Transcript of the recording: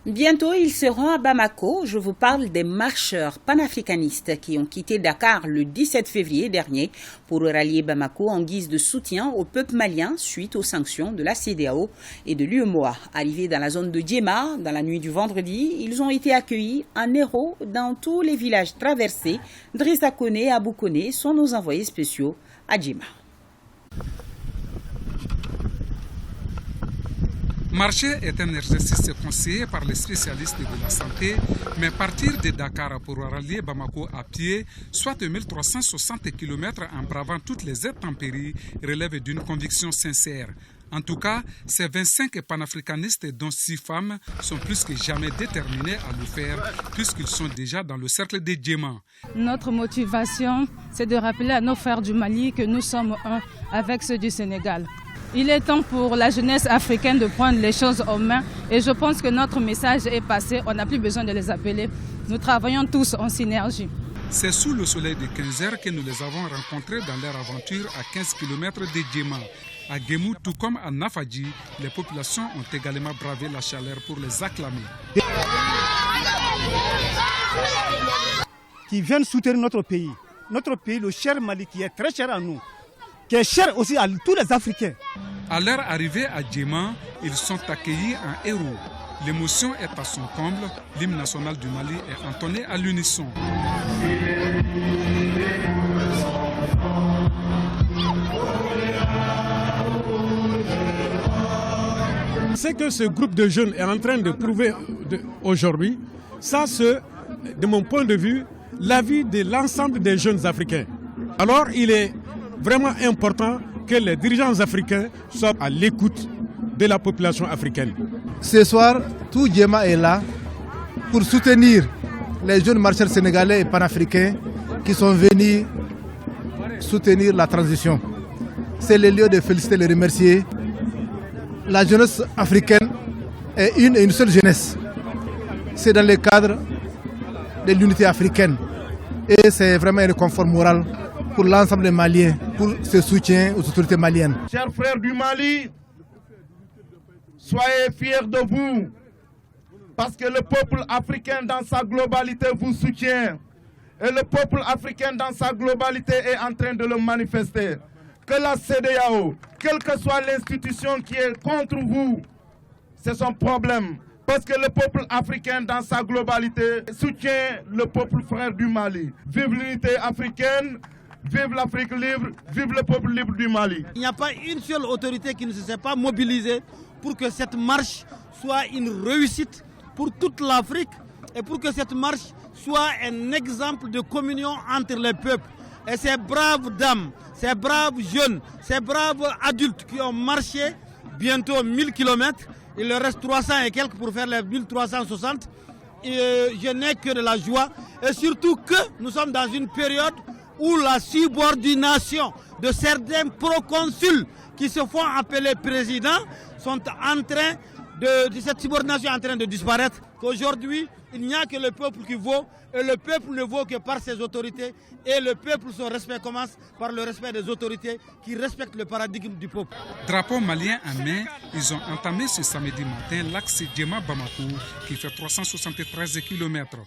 Bientôt, ils seront à Bamako. Je vous parle des marcheurs panafricanistes qui ont quitté Dakar le 17 février dernier pour rallier Bamako en guise de soutien au peuple malien suite aux sanctions de la CEDEAO et de l'UEMOA. Arrivés dans la zone de Djema, dans la nuit du vendredi, ils ont été accueillis en héros dans tous les villages traversés. Drissa Kone et Abou Kone sont nos envoyés spéciaux à Djema. Marcher est un exercice conseillé par les spécialistes de la santé, mais partir de Dakar pour rallier Bamako à pied, soit 1360 km en bravant toutes les intempéries, relève d'une conviction sincère. En tout cas, ces 25 panafricanistes, dont 6 femmes, sont plus que jamais déterminés à le faire, puisqu'ils sont déjà dans le cercle des Djema. Notre motivation, c'est de rappeler à nos frères du Mali que nous sommes un avec ceux du Sénégal. Il est temps pour la jeunesse africaine de prendre les choses en main et je pense que notre message est passé, on n'a plus besoin de les appeler. Nous travaillons tous en synergie. C'est sous le soleil de 15 heures que nous les avons rencontrés dans leur aventure à 15 km de Djema. À Guémou, tout comme à Nafadji, les populations ont également bravé la chaleur pour les acclamer. Qui viennent soutenir notre pays, le cher Mali qui est très cher à nous, qui est cher aussi à tous les Africains. À leur arrivée à Djema, ils sont accueillis en héros. L'émotion est à son comble. L'hymne national du Mali est entonné à l'unisson. Ce que ce groupe de jeunes est en train de prouver aujourd'hui, ça c'est, de mon point de vue, l'avis de l'ensemble des jeunes Africains. Alors il est vraiment important que les dirigeants africains soient à l'écoute de la population africaine. Ce soir, tout Djema est là pour soutenir les jeunes marcheurs sénégalais et panafricains qui sont venus soutenir la transition. C'est le lieu de féliciter et de les remercier. La jeunesse africaine est une et une seule jeunesse. C'est dans le cadre de l'unité africaine. Et c'est vraiment un réconfort moral pour l'ensemble des Maliens, pour ce soutien aux autorités maliennes. Chers frères du Mali, soyez fiers de vous, parce que le peuple africain dans sa globalité vous soutient. Et le peuple africain dans sa globalité est en train de le manifester. Que la CEDEAO, quelle que soit l'institution qui est contre vous, c'est son problème. Parce que le peuple africain dans sa globalité soutient le peuple frère du Mali. Vive l'unité africaine, vive l'Afrique libre, vive le peuple libre du Mali. Il n'y a pas une seule autorité qui ne se s'est pas mobilisée pour que cette marche soit une réussite pour toute l'Afrique et pour que cette marche soit un exemple de communion entre les peuples. Et ces braves dames, ces braves jeunes, ces braves adultes qui ont marché bientôt 1000 km, il leur reste 300 et quelques pour faire les 1360. Et je n'ai que de la joie. Et surtout que nous sommes dans une période où la subordination de certains proconsuls qui se font appeler présidents sont en train cette subordination est en train de disparaître. Qu'aujourd'hui, il n'y a que le peuple qui vaut, et le peuple ne vaut que par ses autorités, et le peuple, son respect commence par le respect des autorités qui respectent le paradigme du peuple. Drapeau malien en main, ils ont entamé ce samedi matin l'axe Djema-Bamako qui fait 373 km.